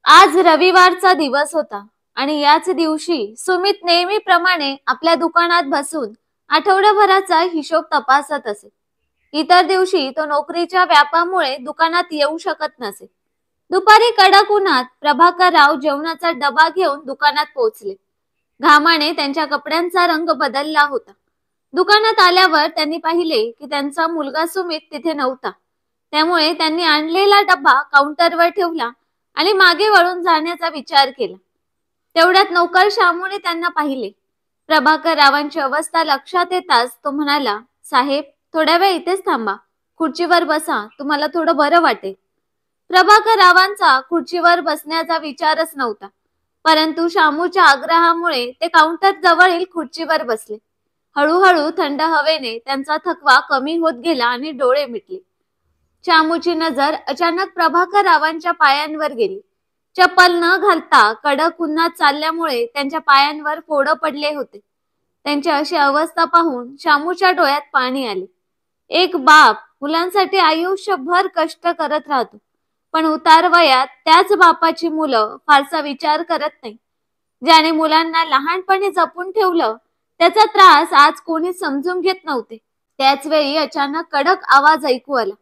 आज रविवारचा दिवस होता आणि याच दिवशी सुमित नेहमीप्रमाणे आपल्या दुकानात बसून आठवड्याभराचा हिशोब तपासत असे. इतर दिवशी तो नोकरीच्या व्यापामुळे दुकानात येऊ शकत नसे. दुपारी कडक उन्हात प्रभाकर राव जेवणाचा डबा घेऊन दुकानात पोहोचले. घामाने त्यांच्या कपड्यांचा रंग बदलला होता. दुकानात आल्यावर त्यांनी पाहिले की त्यांचा मुलगा सुमित तिथे नव्हता. त्यामुळे त्यांनी आणलेला डबा काउंटरवर ठेवला आणि मागे वळून जाण्याचा विचार केला. तेवढ्यात नौकर शामूने त्यांना पाहिले. प्रभाकर रावांची अवस्था लक्षात येताच तो म्हणाला, साहेब, थोड्या वेळ इथेच थांबा, खुर्चीवर बसा, तुम्हाला थोडं बरं वाटेल. प्रभाकर रावांचा खुर्चीवर बसण्याचा विचारच नव्हता, परंतु शामूच्या आग्रहामुळे ते काउंटर जवळील खुर्चीवर बसले. हळूहळू थंड हवेने त्यांचा थकवा कमी होत गेला आणि डोळे मिटले. शामूची नजर अचानक प्रभाकर रावांच्या पायांवर गेली. चप्पल न घालता कडक उन्हात चालल्यामुळे त्यांच्या पायांवर फोड पडले होते. त्यांची अशी अवस्था पाहून शामूच्या डोळ्यात पाणी आले. एक बाप मुलांसाठी आयुष्यभर कष्ट करत राहतो, पण उतार वयात त्याच बापाची मुलं फारसा विचार करत नाही. ज्याने मुलांना लहानपणी जपून ठेवलं त्याचा त्रास आज कोणी समजून घेत नव्हते. त्याच वेळी अचानक कडक आवाज ऐकू आला.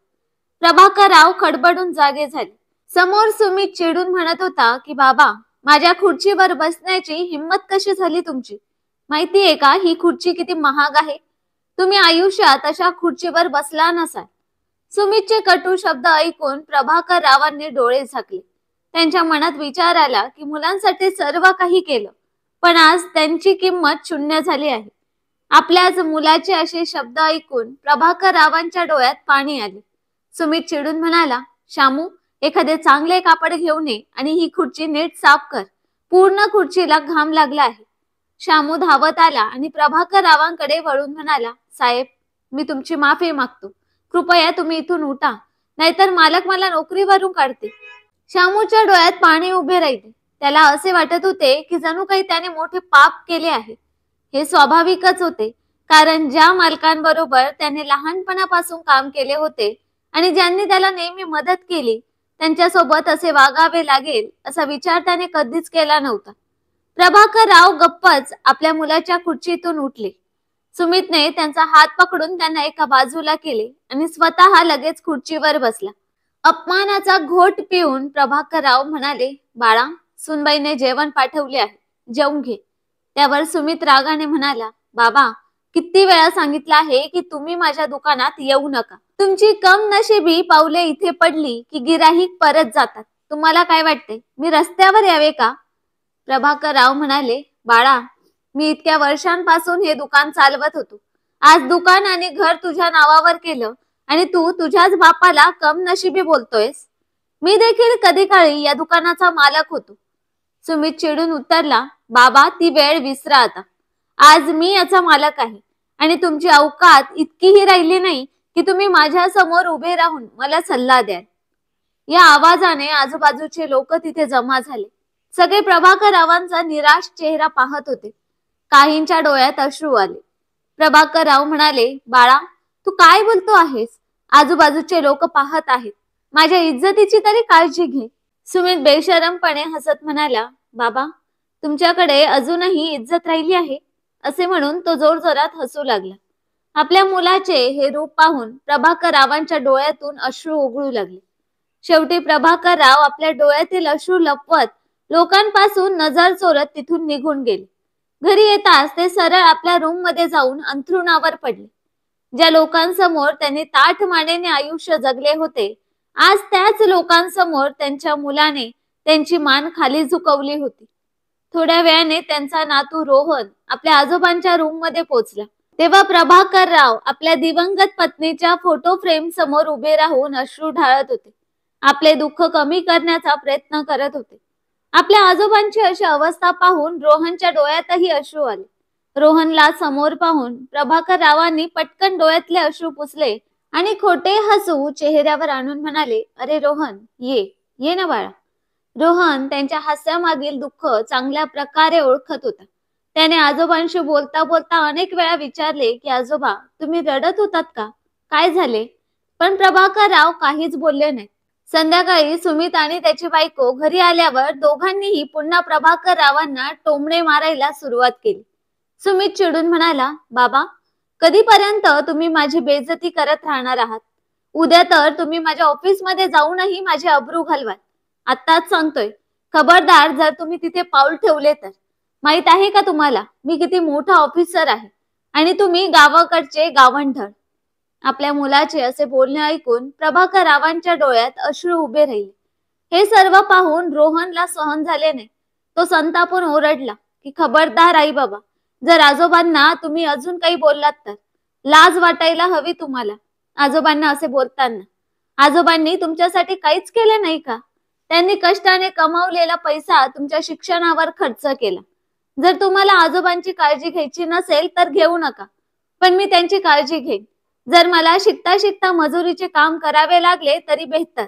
प्रभाकर राव खडबडून जागे झाले. समोर सुमित चिडून म्हणत होता की बाबा, माझ्या खुर्चीवर बसण्याची हिम्मत कशी झाली तुमची? माहितीये का ही खुर्ची किती महाग आहे? तुम्ही आयुष्यात अशा खुर्चीवर बसला नसाल. सुमितचे कटू शब्द ऐकून प्रभाकर रावांनी डोळे झाकले. त्यांच्या मनात विचार आला की मुलांसाठी सर्व काही केलं, पण आज त्यांची किंमत शून्य झाली आहे. आपल्याच मुलाचे असे शब्द ऐकून प्रभाकर रावांच्या डोळ्यात पाणी आले. सुमित चिडून म्हणाला, शामू, एखादे चांगले कापड घेऊन ये आणि ही खुर्ची नीट साफ कर. पूर्ण खुर्चीला घाम लागला आहे. शामू धावत आला आणि प्रभाकर रावांकडे वळून म्हणाला, साहेब, मी तुमची माफी मागतो. कृपया तुम्ही इथून उठा, नाहीतर मालक मला नोकरीवरून काढते. शामूच्या डोळ्यात पाणी उभे राहिले. त्याला असे वाटत होते की जणू काही त्याने मोठे पाप केले आहे. हे स्वाभाविकच होते, कारण ज्या मालकांबरोबर त्याने लहानपणापासून काम केले होते आणि ज्यांनी त्याला नेहमी मदत केली त्यांच्यासोबत असे वागावे लागेल असा विचार त्याने कधीच केला नव्हता. प्रभाकर राव गप्पच आपल्या मुलाच्या खुर्चीतून उठले. सुमितने त्यांचा हात पकडून त्यांना एका बाजूला केले आणि स्वतः लगेच खुर्चीवर बसला. अपमानाचा घोट पिऊन प्रभाकर राव म्हणाले, बाळा, सुनबाईने जेवण पाठवले आहे, जेवून घे. त्यावर सुमित रागाने म्हणाला, बाबा, किती वेळा सांगितलं आहे की तुम्ही माझ्या दुकानात येऊ नका. तुमची कमनशिबी पावले इथे पडली की गिराहिक परत जातात. तुम्हाला काय वाटते, मी रस्त्यावर यावे का? प्रभाकर राव म्हणाले, बाळा, मी इतक्या वर्षांपासून हे दुकान चालवत होतो. आज दुकान आणि घर तुझ्या नावावर केलं आणि तू तुझ्याच बापाला कमनशिबी बोलतोयस. मी देखील कधी काळी या दुकानाचा मालक होतो. सुमित चिडून उत्तरला, बाबा, ती वेळ विसरा आता. आज मी याचा मालक आहे आणि तुमची औकात इतकीही राहिली नाही की तुम्ही माझ्या समोर उभे राहून मला सल्ला द्याल. या आवाजाने आजूबाजूचे लोक तिथे जमा झाले. सगळे प्रभाकर रावांचा निराश चेहरा पाहत होते. काहींच्या डोळ्यात अश्रू आले. प्रभाकर राव म्हणाले, बाळा, तू काय बोलतो आहेस? आजूबाजूचे लोक पाहत आहेत. माझ्या इज्जतीची तरी काळजी घे. सुमित बेशरमपणे हसत म्हणाला, बाबा, तुमच्याकडे अजूनही इज्जत राहिली आहे, असे म्हणून तो जोरजोरात हसू लागला. आपल्या मुलाचे हे रूप पाहून प्रभाकर रावांच्या डोळ्यातून अश्रू ओघळू लागले. शेवटी प्रभाकर राव आपल्या डोळ्यातील अश्रू लपवत लोकांपासून नजर चोरत तिथून निघून गेले. घरी येताच ते सरळ आपल्या रूम मध्ये जाऊन अंथरुणावर पडले. ज्या लोकांसमोर त्यांनी ताठ मानेने आयुष्य जगले होते, आज त्याच लोकांसमोर त्यांच्या मुलाने त्यांची मान खाली झुकवली होती. थोड्या वेळाने त्यांचा नातू रोहन आपल्या आजोबांच्या रूम मध्ये पोहोचला. तेव्हा प्रभाकर राव आपल्या दिवंगत पत्नीच्या फोटो फ्रेम समोर उभे राहून अश्रू ढाळत होते. आपले दुःख कमी करण्याचा प्रयत्न करत होते. आपल्या आजोबांची अशी अवस्था पाहून रोहनच्या डोळ्यातही अश्रू आले. रोहनला समोर पाहून प्रभाकर रावांनी पटकन डोळ्यातले अश्रू पुसले आणि खोटे हसू चेहऱ्यावर आणून म्हणाले, अरे रोहन, ये ना बाळा. रोहन त्यांच्या हास्यामागील दुःख चांगल्या प्रकारे ओळखत होता. त्याने आजोबांशी बोलता बोलता अनेक वेळा विचारले की आजोबा, तुम्ही रडत होतात का? काय झाले? पण प्रभाकर राव काहीच बोलले नाहीत. संध्याकाळी सुमित आणि त्याची बायको घरी आल्यावर दोघांनीही पुन्हा प्रभाकर रावांना टोमणे मारायला सुरुवात केली. सुमित चिडून म्हणाला, बाबा, कधीपर्यंत तुम्ही माझी बेइज्जती करत राहणार आहात? उद्या तर तुम्ही माझ्या ऑफिसमध्ये जाऊनही माझी अब्रू घालवाल. आत्ताच सांगतोय, खबरदार जर तुम्ही तिथे पाऊल ठेवले तर. माहित आहे का तुम्हाला मी किती मोठा ऑफिसर आहे आणि तुम्ही गावाकडचे गावंढळ. आपल्या मुलाचे असे बोलणे ऐकून प्रभाकर रावांच्या डोळ्यात अश्रू उभे राहिले. हे सर्व पाहून रोहनला सहन झाले नाही. तो संतापून ओरडला की खबरदार आई बाबा, जर आजोबांना तुम्ही अजून काही बोललात तर लाज वाटायला हवी तुम्हाला. आजोबांना असे बोलताना, आजोबांनी तुमच्यासाठी काहीच केले नाही का? त्यांनी कष्टाने कमावलेला पैसा तुमच्या शिक्षणावर खर्च केला. जर तुम्हाला आजोबांची काळजी घ्यायची नसेल तर घेऊ नका, पण मी त्यांची काळजी घेईन. जर मला शिकता शिकता मजुरीचे काम करावे लागले तरी बेहतर.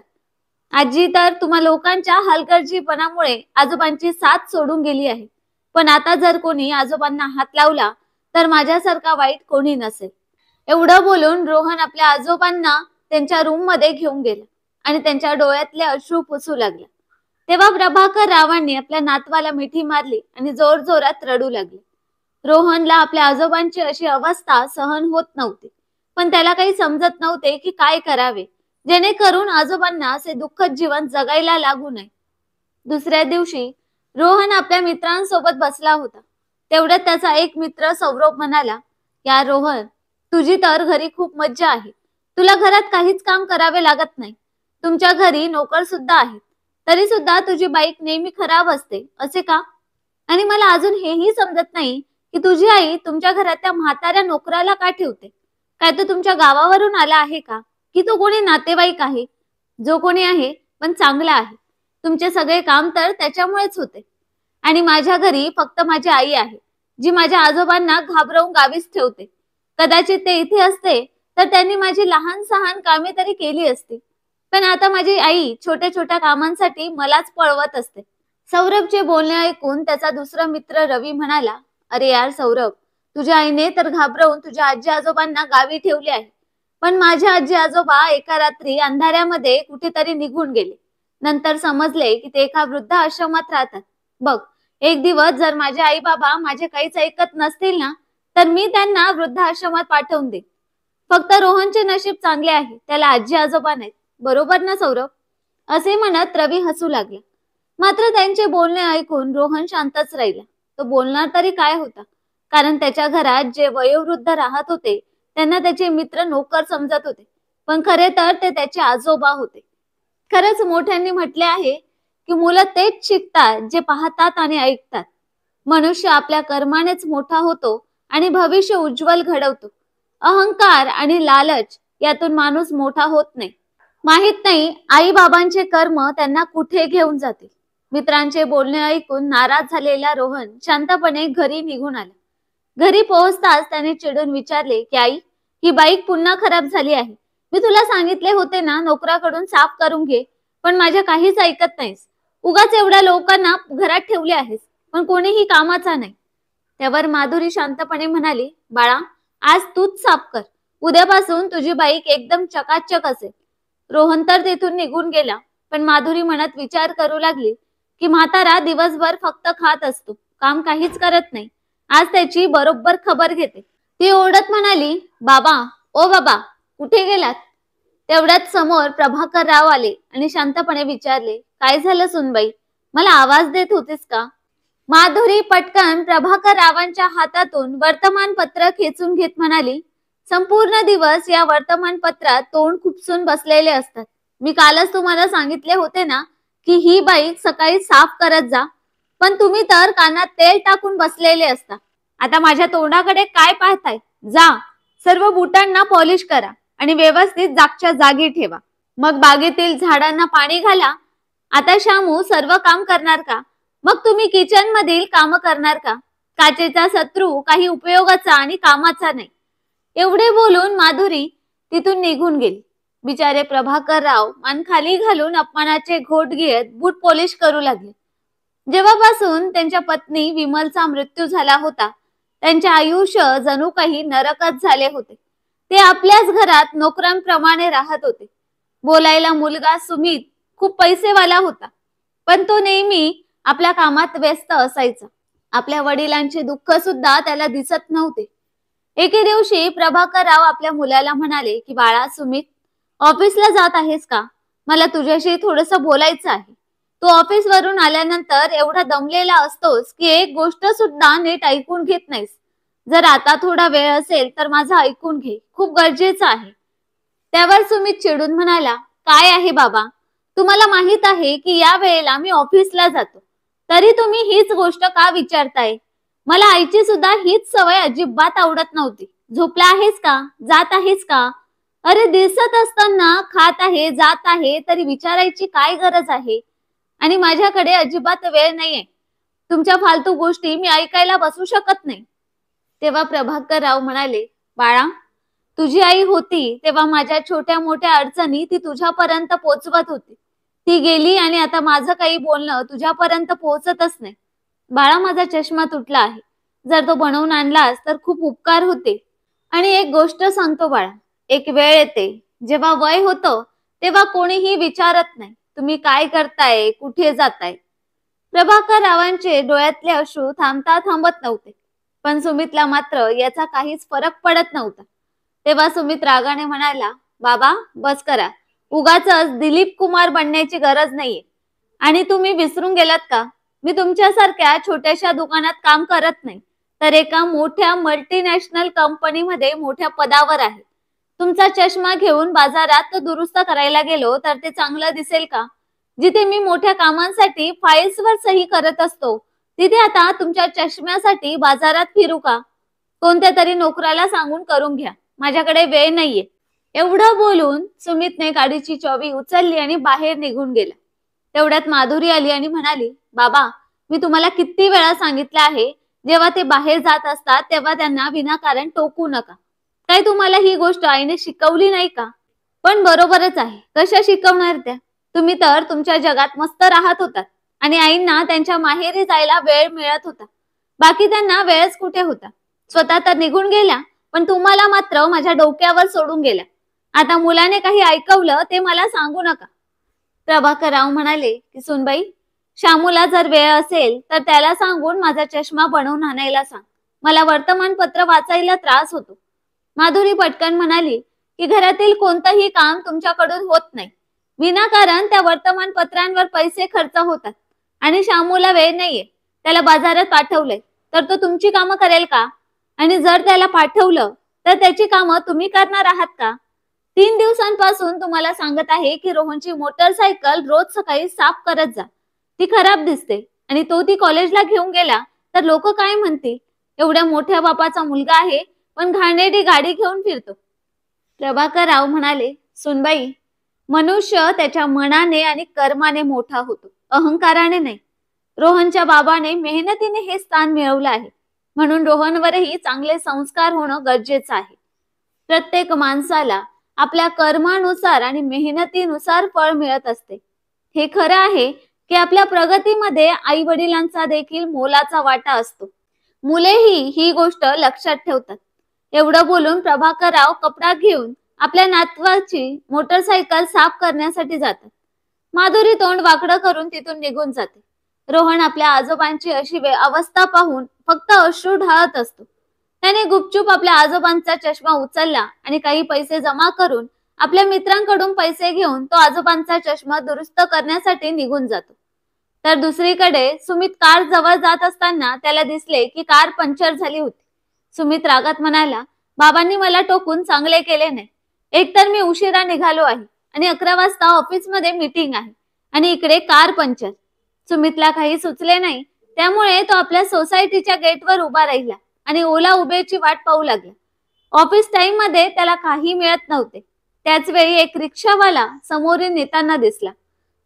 आजी तर तुम्हा लोकांच्या हलगर्जीपणामुळे आजोबांची साथ सोडून गेली आहे, पण आता जर कोणी आजोबांना हात लावला तर माझ्यासारखा वाईट कोणी नसेल. एवढं बोलून रोहन आपल्या आजोबांना त्यांच्या रूम मध्ये घेऊन गेला आणि त्यांच्या डोळ्यातले अश्रू पुसू लागला. तेव्हा प्रभाकर रावांनी आपल्या नातवाला मिठी मारली आणि जोर जोरात रडू लागले. रोहनला आपल्या आजोबांची अशी अवस्था सहन होत नव्हती, पण त्याला काही समजत नव्हते की काय करावे जेणेकरून आजोबांना असे दुःखद जीवन जगायला लागू नये. दुसऱ्या दिवशी रोहन आपल्या मित्रांसोबत बसला होता. तेवढ्यात त्याचा एक मित्र सौरभ म्हणाला, या रोहन, तुझी तर घरी खूप मज्जा आहे. तुला घरात काहीच काम करावे लागत नाही. तुमच्या घरी नोकर सुद्धा आहेत, तरी सुद्धा तुझी बाईक नेहमी खराब असते, असे का? आणि मला अजून हेही समजत नाही की तुझी आई तुमच्या घरात त्या म्हाताऱ्या नोकराला का ठेवते. काय तो तुमच्या गावावरून आला आहे का, की तो कोणी नातेवाईक आहे? जो कोणी आहे पण चांगला आहे. तुमचे सगळे काम तर त्याच्यामुळेच होते. आणि माझ्या घरी फक्त माझी आई आहे, जी माझ्या आजोबांना घाबरवून गावीच ठेवते. कदाचित ते इथे असते तर त्यांनी माझी लहान सहान कामे तरी केली असती, पण आता माझी आई छोट्या छोट्या कामांसाठी मलाच पळवत असते. सौरभचे बोलणे ऐकून त्याचा दुसरा मित्र रवी म्हणाला, अरे यार सौरभ, तुझ्या आईने तर घाबरवून तुझ्या आजी आजोबांना गावी ठेवले आहे, पण माझे आजी आजोबा एका रात्री अंधाऱ्यामध्ये कुठेतरी निघून गेले. नंतर समजले की ते एका वृद्ध आश्रमात राहतात. बघ, एक दिवस जर माझे आई बाबा माझे काहीच ऐकत नसतील ना, तर मी त्यांना वृद्ध आश्रमात पाठवून देईन. फक्त रोहनचे नशीब चांगले आहे, त्याला आजी आजोबा नाहीत. बरोबर ना सौरभ? असे म्हणत रवी हसू लागला. मात्र त्यांचे बोलणे ऐकून रोहन शांतच राहिला. तो बोलणार तरी काय होता, कारण त्याच्या घरात जे वयोवृद्ध राहत होते त्यांना त्याचे मित्र नोकर समजत होते, पण खरे तर ते त्याचे आजोबा होते. खरंच मोठ्यांनी म्हटले आहे की मुलं तेच शिकतात जे पाहतात आणि ऐकतात. मनुष्य आपल्या कर्मानेच मोठा होतो आणि भविष्य उज्ज्वल घडवतो. अहंकार आणि लालच यातून माणूस मोठा होत नाही. माहित नाही आई बाबांचे कर्म त्यांना कुठे घेऊन जातील. मित्रांचे बोलणे ऐकून नाराज झालेला रोहन शांतपणे घरी निघून आला. घरी पोहोचताच त्याने चिडून विचारले की आई, ही बाईक पुन्हा खराब झाली आहे. मी तुला सांगितले होते ना नोकराकडून साफ करून घे, पण माझ्या काहीच ऐकत नाहीस. उगाच एवढ्या लोकांना घरात ठेवले आहेस, पण कोणीही कामाचा नाही. त्यावर माधुरी शांतपणे म्हणाली, बाळा, आज तूच साफ कर. उद्यापासून तुझी बाईक एकदम चकाचक असेल. रोहन तर तिथून निघून गेला, पण माधुरी मनात विचार करू लागली की म्हातारा दिवसभर फक्त खात असतो, काम काहीच करत नाही. आज त्याची बरोबर खबर घेते. ती ओरडत म्हणाली, बाबा, ओ बाबा, कुठे गेलात? तेवढ्यात समोर प्रभाकर राव आले आणि शांतपणे विचारले, काय झालं सुनबाई, मला आवाज देत होतीस का? माधुरी पटकन प्रभाकर रावांच्या हातातून वर्तमानपत्र खेचून घेत म्हणाली, संपूर्ण दिवस या वर्तमानपत्रात तोंड खुपसून बसलेले असतात. मी कालच तुम्हाला सांगितले होते ना की ही बाईक सकाळी साफ करत जा, पण तुम्ही तर कानात तेल टाकून बसलेले असता. आता माझ्या तोंडाकडे काय पाहताय? जा, सर्व बुटांना पॉलिश करा आणि व्यवस्थित जागच्या जागी ठेवा. मग बागेतील झाडांना पाणी घाला. आता शामू सर्व काम करणार का? मग तुम्ही किचन मधील काम करणार का? काचेचा शत्रू काही उपयोगाचा आणि कामाचा नाही. एवढे बोलून माधुरी तिथून निघून गेली. बिचारे प्रभाकर राव मान खाली घालून अपमानाचे घोट घेत बूट पॉलिश करू लागले. जेव्हापासून त्यांच्या पत्नी विमलचा मृत्यू झाला होता, त्यांचे आयुष्य जणू काही नरकच झाले होते. ते आपल्याच घरात नोकरांप्रमाणे राहत होते. बोलायला मुलगा सुमित खूप पैसेवाला होता, पण तो नेहमी आपल्या कामात व्यस्त असायचा. आपल्या वडिलांचे दुःख सुद्धा त्याला दिसत नव्हते. एके दिवशी प्रभाकरराव आपल्या मुलाला म्हणाले की बाळा सुमित, ऑफिसला जात आहेस का? मला तुझ्याशी थोडंसं बोलायचं आहे. तू ऑफिसवरून आल्यानंतर एवढा दमलेला असतोस की एक गोष्ट सुद्धा नीट ऐकून घेत नाहीस. जर आता थोडा वेळ असेल तर माझं ऐकून घे, खूप गरजेचं आहे. त्यावर सुमित चिडून म्हणाला, काय आहे बाबा, तुम्हाला माहित आहे की या वेळेला मी ऑफिसला जातो, तरी तुम्ही हीच गोष्ट का विचारताय? मला आईची सुद्धा हीच सवय अजिबात आवडत नव्हती. झोपला आहेस का? जात आहेस का? अरे दिसत असताना खात आहे, जात आहे, तरी विचारायची काय गरज आहे? आणि माझ्याकडे अजिबात वेळ नाहीये. तुमच्या फालतू गोष्टी मी ऐकायला बसू शकत नाही. तेव्हा प्रभाकरराव म्हणाले, बाळा, तुझी आई होती तेव्हा माझ्या छोट्या मोठ्या अडचणी ती तुझ्यापर्यंत पोहोचवत होती. ती गेली आणि आता माझं काही बोलणं तुझ्यापर्यंत पोहोचतच नाही. बाळा, माझा चष्मा तुटला आहे. जर तो बनवून आणलास तर खूप उपकार होते. आणि एक गोष्ट सांगतो बाळा, एक वेळ येते जेव्हा वय होतं तेव्हा कोणीही विचारत नाही तुम्ही काय करताय, कुठे जाताय. प्रभाकररावांचे डोळ्यातले अश्रू थांबता थांबत नव्हते, पण सुमितला मात्र याचा काहीच फरक पडत नव्हता. तेव्हा सुमित रागाने म्हणाला, बाबा बस करा, उगाचच दिलीप कुमार बनण्याची गरज नाहीये. आणि तुम्ही विसरून गेलात का, मी तुमच्यासारख्या छोट्याशा दुकानात काम करत नाही, तर एका मोठ्या मल्टीनॅशनल कंपनीमध्ये मोठ्या पदावर आहे. तुमचा चष्मा घेऊन बाजारात दुरुस्त करायला गेलो तर ते चांगलं दिसेल का? जिथे मी मोठ्या कामांसाठी फाईल्सवर सही करत असतो, तिथे आता तुमच्या चष्म्यासाठी बाजारात फिरू का? कोणत्या तरी नोकराला सांगून करून घ्या, माझ्याकडे वेळ नाहीये. एवढं बोलून सुमितने गाडीची चावी उचलली आणि बाहेर निघून गेला. तेवढ्यात माधुरी आली आणि म्हणाली, बाबा, मी तुम्हाला किती वेळा सांगितलं आहे, जेव्हा ते बाहेर जात असतात तेव्हा त्यांना विनाकारण टोकू नका. काय तुम्हाला ही गोष्ट आईने शिकवली नाही का? पण बरोबरच आहे, कशा शिकवणार त्या? तुम्ही तर तुमच्या जगात मस्त राहत होतात आणि आईंना त्यांच्या माहेरी जायला वेळ मिळत होता. बाकी त्यांना वेळच कुठे होता? स्वतः तर निघून गेल्या, पण तुम्हाला मात्र माझ्या डोक्यावर सोडून गेल्या. आता मुलाने काही ऐकवलं ते मला सांगू नका. प्रभाकरराव म्हणाले की सुनबाई, श्यामूला जर वेळ असेल तर त्याला सांगून माझा चष्मा बनवून आणायला सांग. मला वर्तमानपत्र वाचायला त्रास होतो. माधुरी पटकन म्हणाली की घरातील कोणतंही काम तुमच्याकडून होत नाही. विनाकारण त्या वर्तमानपत्रांवर पैसे खर्च होतात आणि श्यामूला वेळ नाहीये. त्याला बाजारात पाठवलंय तर तो तुमची कामं करेल का? आणि जर त्याला पाठवलं तर त्याची कामं तुम्ही करणार आहात का? 3 दिवसांपासून तुम्हाला सांगत आहे की रोहनची मोटरसायकल रोज सकाळी साफ करत जा. ती खराब दिसते आणि तो ती कॉलेजला घेऊन गेला तर लोक काय म्हणतील? एवढ्या मोठ्या बापाचा मुलगा आहे पण घाणेरडी गाडी घेऊन फिरतो. प्रभाकरराव म्हणाले, सुनबाई, मनुष्य त्याच्या मनाने आणि कर्माने मोठा होतो, अहंकाराने नाही. रोहनच्या बाबाने मेहनतीने हे स्थान मिळवलं आहे, म्हणून रोहनवरही चांगले संस्कार होणं गरजेचं आहे. प्रत्येक माणसाला आपल्या कर्मानुसार आणि मेहनतीनुसार फळ मिळत असते. हे खरं आहे की आपल्या प्रगतीमध्ये आई वडिलांचा देखील मोलाचा वाटा असतो. मुलेही ही गोष्ट लक्षात ठेवतात. एवढं बोलून प्रभाकरराव कपडा घेऊन आपल्या नातवाची मोटरसायकल साफ करण्यासाठी जातात. माधुरी तोंड वाकडं करून तिथून निघून जाते. रोहन आपल्या आजोबांची अशी अवस्था पाहून फक्त अश्रू ढाळत असतो. त्याने गुपचूप आपल्या आजोबांचा चष्मा उचलला आणि काही पैसे जमा करून आपल्या मित्रांकडून पैसे घेऊन तो आजोबांचा चष्मा दुरुस्त करण्यासाठी निघून जातो. तर दुसरीकडे सुमित कार जवळ जात असताना त्याला दिसले की कार पंक्चर झाली होती. सुमित रागात म्हणाला, बाबांनी मला टोकून चांगले केले नाही. एकतर मी उशिरा निघालो आहे आणि 11 वाजता ऑफिसमध्ये मीटिंग आहे आणि इकडे कार पंक्चर. सुमितला काही सुचले नाही, त्यामुळे तो आपल्या सोसायटीच्या गेटवर उभा राहिला आणि ओला उबेरची वाट पाहू लागला. ऑफिस टाइम मध्ये त्याला काही मिळत नव्हते. त्याच वेळी एक रिक्षावाला समोरून येताना दिसला.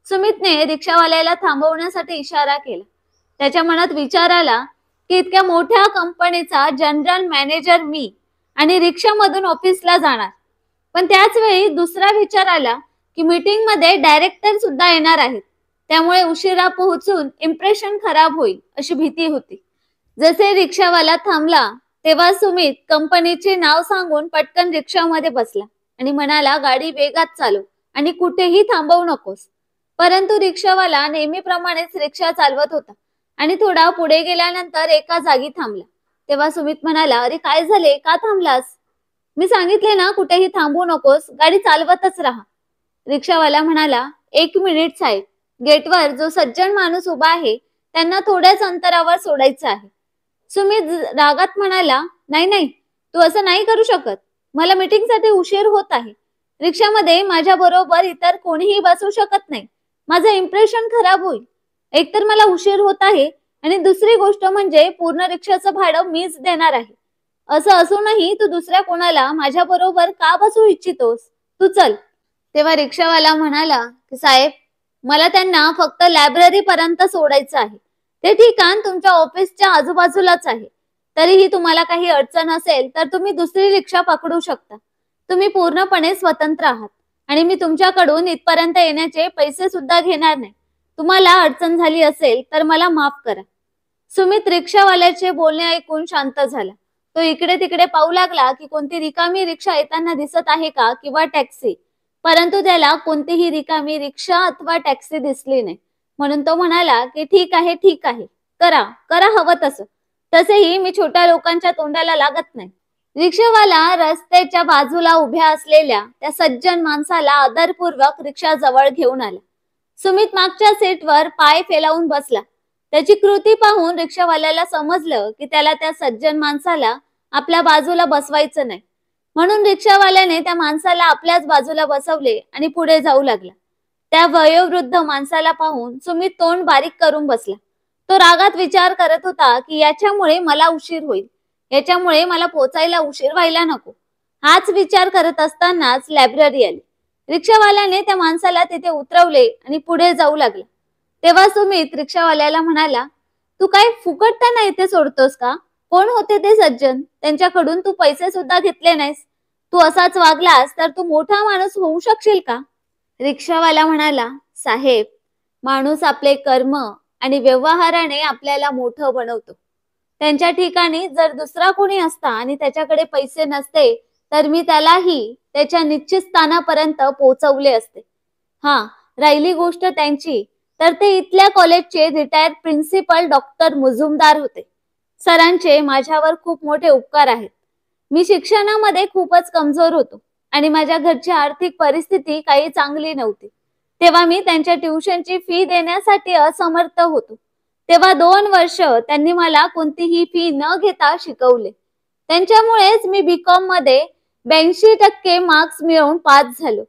सुमितने रिक्षावाल्याला थांबवण्यासाठी इशारा केला. त्याच्या मनात विचार आला की इतक्या मोठ्या कंपनीचा जनरल मॅनेजर मी आणि रिक्षामधून ऑफिसला जाणार. पण त्याच वेळी दुसरा विचार आला की मीटिंग मध्ये डायरेक्टर सुद्धा येणार आहेत, त्यामुळे उशिरा पोहोचून इम्प्रेशन खराब होईल अशी भीती होती. जसे रिक्षावाला थांबला तेव्हा सुमित कंपनीचे नाव सांगून पटकन रिक्षामध्ये बसला आणि म्हणाला, गाडी वेगात चालव आणि कुठेही थांबवू नकोस. परंतु रिक्षावाला नेहमीप्रमाणेच रिक्षा चालवत होता आणि थोडा पुढे गेल्यानंतर एका जागी थांबला. तेव्हा सुमित म्हणाला, अरे काय झाले, का थांबलास? मी सांगितले ना कुठेही थांबू नकोस, गाडी चालवतच राहा. रिक्षावाला म्हणाला, 1 मिनिट साहेब, गेटवर जो सज्जन माणूस उभा आहे त्यांना थोड्याच अंतरावर सोडायचं आहे. सुमित रागात म्हणाला, नाही नाही, तू असं नाही करू शकत. मला मीटिंगसाठी उशीर होत आहे. रिक्षामध्ये माझ्या बरोबर इतर कोणीही बसू शकत नाही. माझं इम्प्रेशन खराब होईल. एकतर मला उशीर होत आहे आणि दुसरी गोष्ट म्हणजे पूर्ण रिक्षाचं भाडं मीच देणार आहे. असं असूनही तू दुसऱ्या कोणाला माझ्या बरोबर का बसू इच्छितोस? तू चल. तेव्हा रिक्षावाला म्हणाला की साहेब, मला त्यांना फक्त लायब्ररी पर्यंत सोडायचं आहे. ते ठिकाण तुमच्या ऑफिसच्या आजूबाजूलाच आहे. तरीही तुम्हाला काही अडचण असेल तर तुम्ही दुसरी रिक्षा पकडू शकता. तुम्ही पूर्णपणे स्वतंत्र आहात आणि मी तुमच्याकडून इथपर्यंत येण्याचे पैसे सुद्धा घेणार नाही. तुम्हाला अडचण झाली असेल तर मला माफ करा. सुमित रिक्षावाल्याचे बोलणे ऐकून शांत झाला. तो इकडे तिकडे पाहू लागला की कोणती रिकामी रिक्षा येताना दिसत आहे का किंवा टॅक्सी, परंतु त्याला कोणतीही रिकामी रिक्षा अथवा टॅक्सी दिसली नाही. म्हणून तो म्हणाला की ठीक आहे ठीक आहे, करा करा हवं तसं. तसेही मी छोट्या लोकांच्या तोंडाला लागत नाही. रिक्षावाला रस्त्याच्या बाजूला उभ्या असलेल्या त्या सज्जन माणसाला आदरपूर्वक रिक्षा जवळ घेऊन आला. सुमित मागच्या सीटवर पाय फैलावून बसला. त्याची कृती पाहून रिक्षावाल्याला समजलं की त्याला त्या सज्जन माणसाला आपल्या बाजूला बसवायचं नाही. म्हणून रिक्षावाल्याने त्या माणसाला आपल्याच बाजूला बसवले आणि पुढे जाऊ लागला. त्या वयोवृद्ध माणसाला पाहून सुमित तोंड बारीक करून बसला. तो रागात विचार करत होता की याच्यामुळे मला उशीर होईल, याच्यामुळे मला पोचायला उशीर व्हायला नको. हाच विचार करत असतानाच लायब्ररी आली. रिक्षावाल्याने त्या माणसाला तिथे उतरवले आणि पुढे जाऊ लागला. तेव्हा सुमित रिक्षावाल्याला म्हणाला, तू काय फुकट त्यांना इथे सोडतोस का? कोण होते ते सज्जन? त्यांच्याकडून तू पैसे सुद्धा घेतले नाहीस. तू असाच वागलास तर तू मोठा माणूस होऊ शकशील का? रिक्षावाला म्हणाला, साहेब, माणूस आपले कर्म आणि व्यवहाराने आपल्याला मोठं बनवतो. त्यांच्या ठिकाणी जर दुसरा कोणी असता आणि त्याच्याकडे पैसे नसते तर मी त्यालाही त्याच्या निश्चित स्थानापर्यंत पोहोचवले असते. हा, राहिली गोष्ट त्यांची, तर ते इथल्या कॉलेजचे रिटायर्ड प्रिन्सिपल डॉक्टर मुजुमदार होते. सरांचे माझ्यावर खूप मोठे उपकार आहेत. मी शिक्षणामध्ये खूपच कमजोर होतो आणि माझ्या घरची आर्थिक परिस्थिती काही चांगली नव्हती. तेव्हा मी त्यांच्या ट्युशनची फी देण्यासाठी असमर्थ होतो. तेव्हा 2 वर्ष त्यांनी मला कोणतीही फी न घेता शिकवले. त्यांच्यामुळेच मी बीकॉम मध्ये 82% मार्क्स मिळवून पास झालो.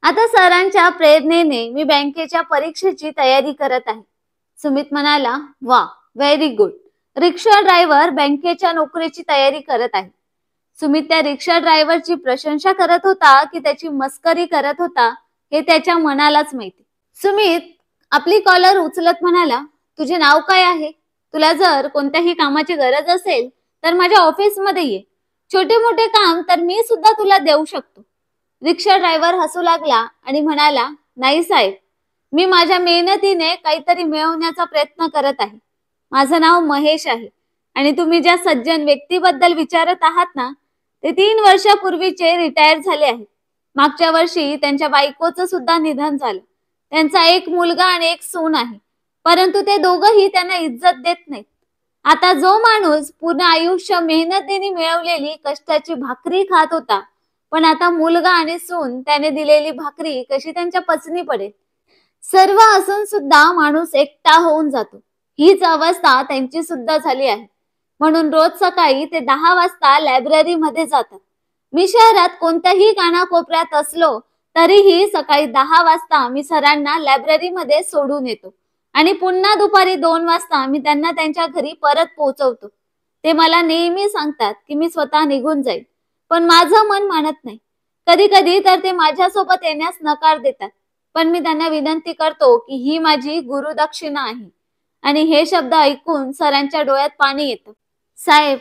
आता सरांच्या प्रेरणेने मी बँकेच्या परीक्षेची तयारी करत आहे. सुमित म्हणाला, वा, व्हेरी गुड. रिक्षा ड्रायव्हर बँकेच्या नोकरीची तयारी करत आहे. सुमित त्या रिक्षा ड्रायव्हरची प्रशंसा करत होता की त्याची मस्करी करत होता हे त्याच्या मनालाच माहिती. सुमित आपली कॉलर उचलत म्हणाला, तुझे नाव काय आहे? तुला जर कोणत्याही कामाची गरज असेल तर माझ्या ऑफिसमध्ये ये. छोटे मोठे काम तर मी सुद्धा तुला देऊ शकतो. रिक्षा ड्रायव्हर हसू लागला आणि म्हणाला, नाही साहेब, मी माझ्या मेहनतीने काहीतरी मिळवण्याचा प्रयत्न करत आहे. माझं नाव महेश आहे आणि तुम्ही ज्या सज्जन व्यक्तीबद्दल विचारत आहात ना, ते 3 वर्षापूर्वीचे रिटायर झाले आहेत. मागच्या वर्षी त्यांच्या बायकोचं सुद्धा निधन झालं. त्यांचा एक मुलगा आणि एक सून आहे, परंतु ते दोघंही त्यांना इज्जत देत नाहीत. आता जो माणूस पूर्ण आयुष्य मेहनतीने मिळवलेली कष्टाची भाकरी खात होता, पण आता मुलगा आणि सून त्याने दिलेली भाकरी कशी त्यांच्या पचनी पडेल? सर्व असून सुद्धा माणूस एकटा होऊन जातो. हीच अवस्था त्यांची सुद्धा झाली आहे. म्हणून रोज सकाळी ते 10 वाजता लायब्ररीमध्ये जातात. मी शहरात कोणत्याही कानाकोपऱ्यात असलो तरीही सकाळी 10 वाजता मी सरांना लायब्ररीमध्ये सोडून येतो आणि पुन्हा दुपारी 2 वाजता मी त्यांना त्यांच्या घरी परत पोहोचवतो. ते मला नेहमी सांगतात की मी स्वतः निघून जाईल, पण माझं मन मानत नाही. कधी कधी तर ते माझ्यासोबत येण्यास नकार देतात, पण मी त्यांना विनंती करतो की ही माझी गुरुदक्षिणा आहे. आणि हे शब्द ऐकून सरांच्या डोळ्यात पाणी येतं. साहेब,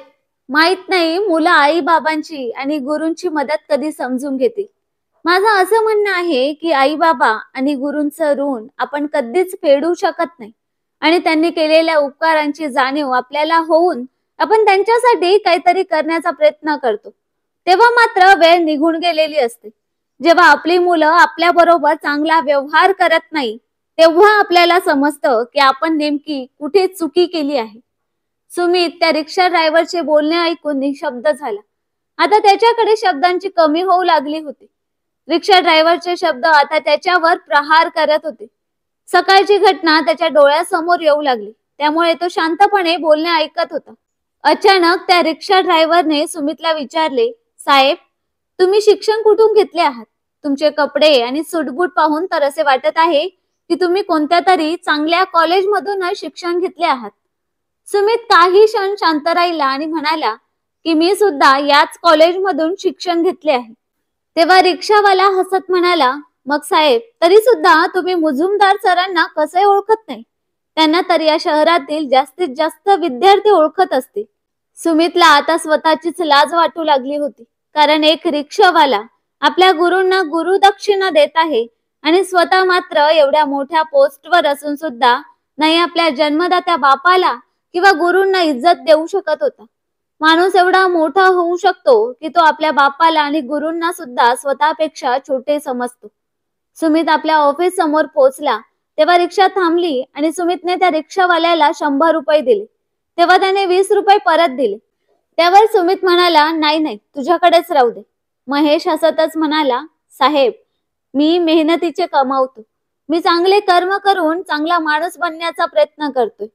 माहित नाही मुलं आई बाबांची आणि गुरूंची मदत कधी समजून घेतील. माझं असं म्हणणं आहे की आई बाबा आणि गुरूंचं ऋण आपण कधीच फेडू शकत नाही आणि त्यांनी केलेल्या उपकारांची जाणीव आपल्याला होऊन आपण त्यांच्यासाठी काहीतरी करण्याचा प्रयत्न करतो. तेव्हा मात्र वेळ निघून गेलेली असते. जेव्हा आपली मुलं आपल्या बरोबर चांगला व्यवहार करत नाही तेव्हा आपल्याला समजतं की आपण नेमकी कुठे चुकी केली आहे. सुमित त्या रिक्षा ड्रायव्हरचे बोलणे ऐकून निशब्द झाला. आता त्याच्याकडे शब्दांची कमी होऊ लागली होती. रिक्षा ड्रायव्हरचे शब्द आता त्याच्यावर प्रहार करत होते. सकाळची घटना त्याच्या डोळ्यासमोर येऊ लागली, त्यामुळे तो शांतपणे बोलणे ऐकत होता. अचानक त्या रिक्षा ड्रायव्हरने सुमितला विचारले, साहेब, तुम्ही शिक्षण कुठून घेतले आहात? तुमचे कपडे आणि सूटबूट पाहून तर असे वाटत आहे की तुम्ही कोणत्या तरी चांगल्या कॉलेजमधून शिक्षण घेतले आहात. सुमित काही क्षण शांत राहिला आणि म्हणाला की मी सुद्धा याच कॉलेजमधून शिक्षण घेतले आहे. तेव्हा रिक्षावाला हसत म्हणाला, मग साहेब, तरी सुद्धा तुम्ही मुजुमदार सरांना कसे ओळखत नाही? त्यांना तर या शहरातील जास्तीत जास्त विद्यार्थी ओळखत असतील. सुमितला आता स्वतःचीच लाज वाटू लागली होती, कारण एक रिक्षावाला आपल्या गुरूंना गुरुदक्षिणा देत आहे आणि स्वतः मात्र एवढ्या मोठ्या पोस्टवर असून सुद्धा नाही आपल्या जन्मदात्या बापाला किंवा गुरूंना इज्जत देऊ शकत होता. माणूस एवढा मोठा होऊ शकतो की तो आपल्या बापाला आणि गुरूंना सुद्धा स्वतःपेक्षा छोटे समजतो. सुमित आपल्या ऑफिस समोर पोहोचला तेव्हा रिक्षा थांबली आणि सुमितने त्या रिक्षावाल्याला 100 रुपये दिले. तेव्हा त्याने 20 रुपये परत दिले. त्यावर सुमित म्हणाला, नाही नाही, तुझ्याकडेच राहू दे. महेश हसतच म्हणाला, साहेब, मी मेहनतीचे कमावतो. मी चांगले कर्म करून चांगला माणूस बनण्याचा प्रयत्न करतोय.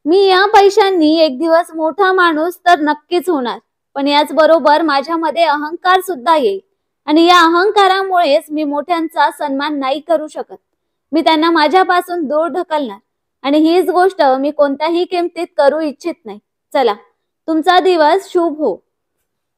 मी या पैशांनी एक दिवस मोठा माणूस तर नक्कीच होणार, पण याच बरोबर माझ्यामध्ये अहंकार सुद्धा येईल आणि या अहंकारामुळेच मी मोठ्यांचा सन्मान नाही करू शकत. मी त्यांना माझ्यापासून दूर ढकलणार आणि हीच गोष्ट मी कोणत्याही किमतीत करू इच्छित नाही. चला, तुमचा दिवस शुभ हो.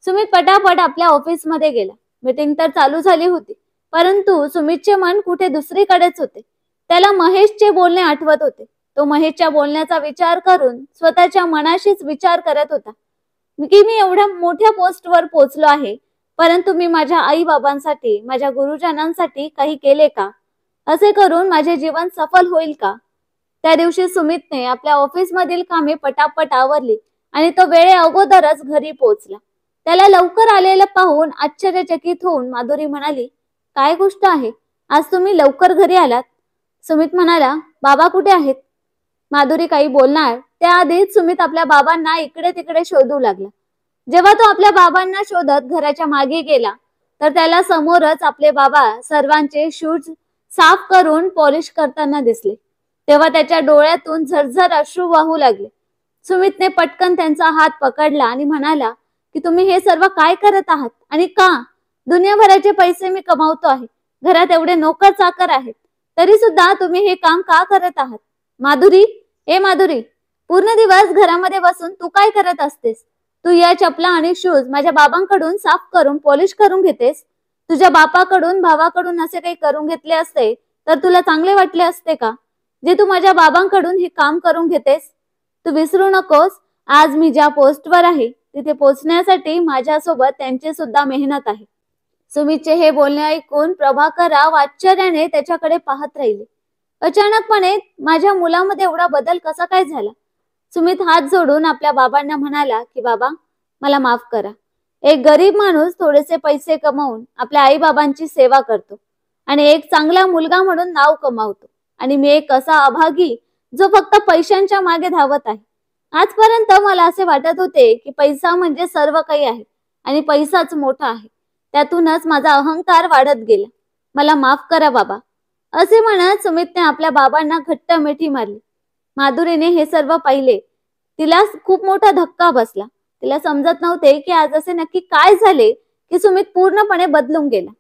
सुमित पटापट आपल्या ऑफिसमध्ये गेला. मीटिंग तर चालू झाली होती, परंतु सुमितचे मन कुठे दुसरीकडेच होते. त्याला महेशचे बोलणे आठवत होते. तो महेशच्या बोलण्याचा विचार करून स्वतःच्या मनाशीच विचार करत होता की मी एवढ्या मोठ्या पोस्टवर पोहोचलो आहे, परंतु मी माझ्या आई बाबांसाठी, माझ्या गुरुजनांसाठी काही केले का? असे करून माझे जीवन सफल होईल का? त्या दिवशी सुमितने आपल्या ऑफिसमधील कामे पटापट आवरली आणि तो वेळे अगोदरच घरी पोहोचला. त्याला लवकर आलेलं पाहून आश्चर्यचकित होऊन माधुरी म्हणाली, काय गोष्ट आहे, आज तुम्ही लवकर घरी आलात? सुमित म्हणाला, बाबा कुठे आहेत? माधुरी काही बोलणार त्याआधीच सुमित आपल्या बाबांना इकडे तिकडे शोधू लागला. जेव्हा तो आपल्या बाबांना शोधत घराच्या मागे गेला तर त्याला समोरच आपले बाबा सर्वांचे शूज साफ करून पॉलिश करताना दिसले. तेव्हा त्याच्या डोळ्यातून झरझर अश्रू वाहू लागले. सुमितने पटकन त्यांचा हात पकडला आणि म्हणाला की तुम्ही हे सर्व काय करत आहात आणि का? दुनियाभराचे पैसे मी कमावतो आहे, घरात एवढे नोकर चाकर आहेत, तरी सुद्धा तुम्ही हे काम का करत आहात? माधुरी, ए माधुरी, पूर्ण दिवस घरामध्ये बसून तू काय करत असतेस? तू या चपला आणि शूज माझ्या बाबांकडून साफ करून पॉलिश करून घेतेस. तुझ्या बापाकडून, भावाकडून असे काही करून घेतले असते तर तुला चांगले वाटले असते का, जे तू माझ्या बाबांकडून हे काम करून घेतेस? तू विसरू नकोस, आज मी ज्या पोस्टवर आहे तिथे पोहोचण्यासाठी माझ्यासोबत त्यांची सुद्धा मेहनत आहे. सुमितचे हे बोलणे ऐकून प्रभाकरराव आश्चर्याने त्याच्याकडे पाहत राहिले. अचानकपणे माझ्या मुलामध्ये एवढा बदल कसा काय झाला? सुमित हात जोडून आपल्या बाबांना म्हणाला की बाबा, मला माफ करा. एक गरीब माणूस थोडेसे पैसे कमावून आपल्या आई बाबांची सेवा करतो आणि एक चांगला मुलगा म्हणून नाव कमावतो, आणि मी एक असा अभागी जो फक्त पैशांच्या मागे धावत आहे. आजपर्यंत मला असे वाटत होते की पैसा म्हणजे सर्व काही आहे आणि पैसाच मोठा आहे. त्यातूनच माझा अहंकार वाढत गेला. मला माफ करा बाबा. असे म्हणत सुमितने आपल्या बाबांना घट्ट मिठी मारली. माधुरीने हे सर्व पाहिले. तिला खूप मोठा धक्का बसला. तिला समजत नव्हते की आज असे नक्की काय झाले की सुमित पूर्णपणे बदलून गेला.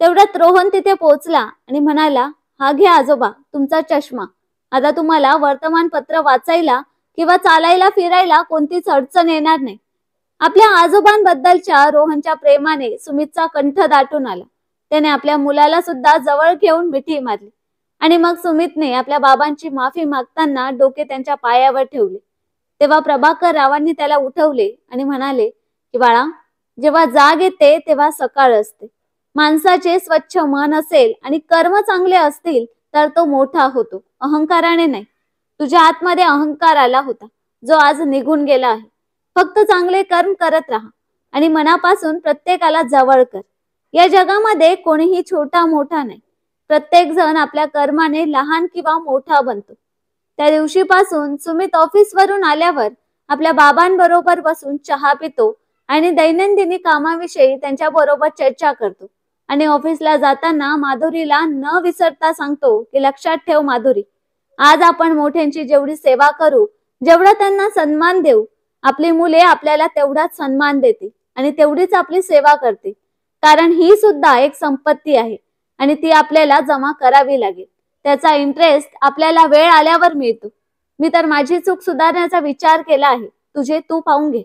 तेवढ्यात रोहन तिथे पोहोचला आणि म्हणाला, हा घ्या आजोबा, तुमचा चष्मा. आता तुम्हाला वर्तमानपत्र वाचायला किंवा चालायला फिरायला कोणतीच अडचण येणार नाही. आपल्या आजोबांबद्दलच्या रोहनच्या प्रेमाने सुमितचा कंठ दाटून आला. त्याने आपल्या मुलाला सुद्धा जवळ घेऊन मिठी मारली आणि मग सुमितने आपल्या बाबांची माफी मागताना डोके त्यांच्या पायावर ठेवले. तेव्हा प्रभाकर रावांनी त्याला उठवले आणि म्हणाले की बाळा, जेव्हा जाग येते तेव्हा सकाळ असते. माणसाचे स्वच्छ मन असेल आणि कर्म चांगले असतील तर तो मोठा होतो, अहंकाराने नाही. तुझ्या आतमध्ये अहंकार आला होता, जो आज निघून गेला आहे. फक्त चांगले कर्म करत राहा आणि मनापासून प्रत्येकाला जवळ कर. या जगामध्ये कोणीही छोटा मोठा नाही. प्रत्येक जण आपल्या कर्माने लहान किंवा मोठा बनतो. त्या दिवशीपासून सुमित ऑफिसवरून आल्यावर आपल्या बाबांबरोबर बसून चहा पितो आणि दैनंदिनी कामाविषयी त्यांच्या बरोबर चर्चा करतो. आणि ऑफिसला जाताना माधुरीला न विसरता सांगतो की लक्षात ठेव माधुरी, आज आपण मोठ्यांची जेवढी सेवा करू, जेवढा त्यांना सन्मान देऊ, आपली मुले आपल्याला तेवढाच सन्मान देतील आणि तेवढीच आपली सेवा करतील. कारण ही सुद्धा एक संपत्ती आहे आणि ती आपल्याला जमा करावी लागेल. त्याचा इंटरेस्ट आपल्याला वेळ आल्यावर मिळतो. मी तर माझी चूक सुधारण्याचा विचार केला आहे, तुझे तू पाहून घे.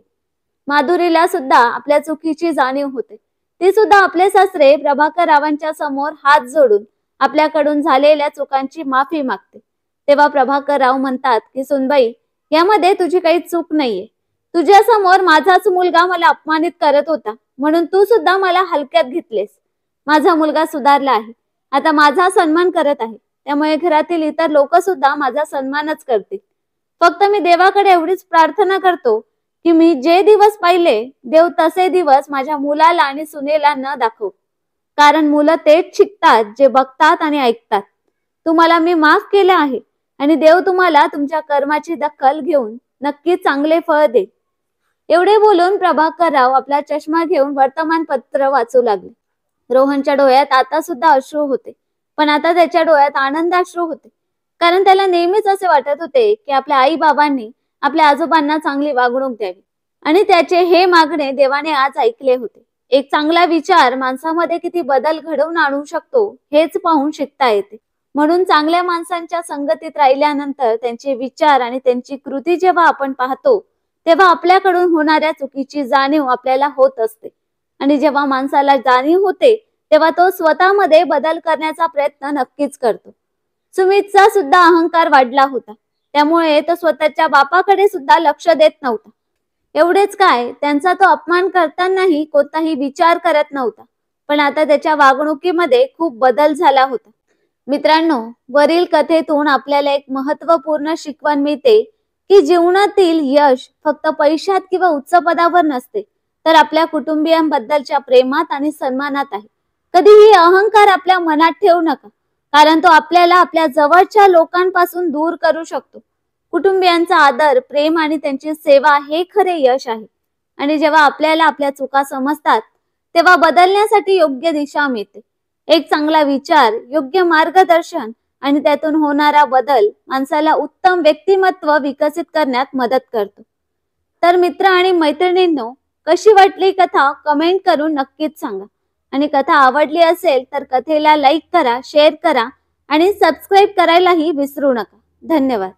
माधुरीला सुद्धा आपल्या चुकीची जाणीव होते. ती सुद्धा आपले सासरे प्रभाकर रावांच्या समोर हात जोडून आपल्याकडून झालेल्या चुकांची माफी मागते. तेव्हा प्रभाकर राव म्हणतात की सुनबाई, यामध्ये तुझी काही चूक नाहीये. तुझ्या समोर माझाच मुलगा मला अपमानित करत होता म्हणून तू सुद्धा मला हलक्यात घेतलेस. माझा मुलगा सुधारला आहे, आता माझा सन्मान करत आहे, त्यामुळे घरातील इतर लोक सुद्धा माझा सन्मानच करतील. फक्त मी देवाकडे एवढीच प्रार्थना करतो की मी जे दिवस पाहिले, देव तसे दिवस माझ्या मुलाला आणि सुनेला न दाखव. कारण मुलं तेच शिकतात जे बघतात आणि ऐकतात. तुम्हाला मी माफ केलं आहे आणि देव तुम्हाला तुमच्या कर्माची दखल घेऊन नक्की चांगले फळ देईल. एवढे बोलून प्रभाकर राव आपला चष्मा घेऊन वर्तमानपत्र वाचू लागले. रोहनच्या डोळ्यात आता सुद्धा अश्रू होते, पण आता त्याच्या डोळ्यात आनंदाश्रू होते. कारण त्याला नेहमीच असे वाटत होते की आपल्या आई बाबांनी आपल्या आजोबांना चांगली वागणूक द्यावी आणि त्याचे हे मागणे देवाने आज ऐकले होते. एक चांगला विचार माणसामध्ये किती बदल घडवून आणू शकतो हेच पाहून शिकता येते. म्हणून चांगल्या माणसांच्या संगतीत राहिल्यानंतर त्यांचे विचार आणि त्यांची कृती जेव्हा आपण पाहतो, तेव्हा आपल्याकडून होणाऱ्या चुकीची जाणीव आपल्याला होत असते. आणि जेव्हा माणसाला जाणीव होते तेव्हा तो स्वतःमध्ये बदल करण्याचा प्रयत्न नक्कीच करतो. सुमितचा सुद्धा अहंकार वाढला होता, त्यामुळे तो स्वतःच्या बापाकडे सुद्धा लक्ष देत नव्हता. एवढेच काय, त्यांचा तो अपमान करतानाही कोणताही विचार करत नव्हता. पण आता त्याच्या वागणुकीमध्ये खूप बदल झाला होता. मित्रांनो, वरील कथेतून आपल्याला एक महत्त्वपूर्ण शिकवण मिळते की जीवनातील यश फक्त पैशात किंवा उच्च पदावर नसते, तर आपल्या कुटुंबियांबद्दलच्या प्रेमात आणि सन्मानात आहे. कधीही अहंकार आपल्या मनात ठेवू नका, कारण तो आपल्याला आपल्या जवळच्या लोकांपासून दूर करू शकतो. कुटुंबियांचा आदर, प्रेम आणि त्यांची सेवा हे खरे यश आहे. आणि जेव्हा आपल्याला आपल्या चुका समजतात तेव्हा बदलण्यासाठी योग्य दिशा मिळते. एक चांगला विचार, योग्य मार्गदर्शन आणि त्यातून होणारा बदल माणसाला उत्तम व्यक्तिमत्व विकसित करण्यात मदत करतो. तर मित्र आणि मैत्रिणींनो, कशी वाटली कथा कमेंट करून नक्कीच सांगा. आणि कथा आवडली असेल तर कथेला लाईक करा, शेअर करा आणि सबस्क्राईब करायलाही विसरू नका. धन्यवाद.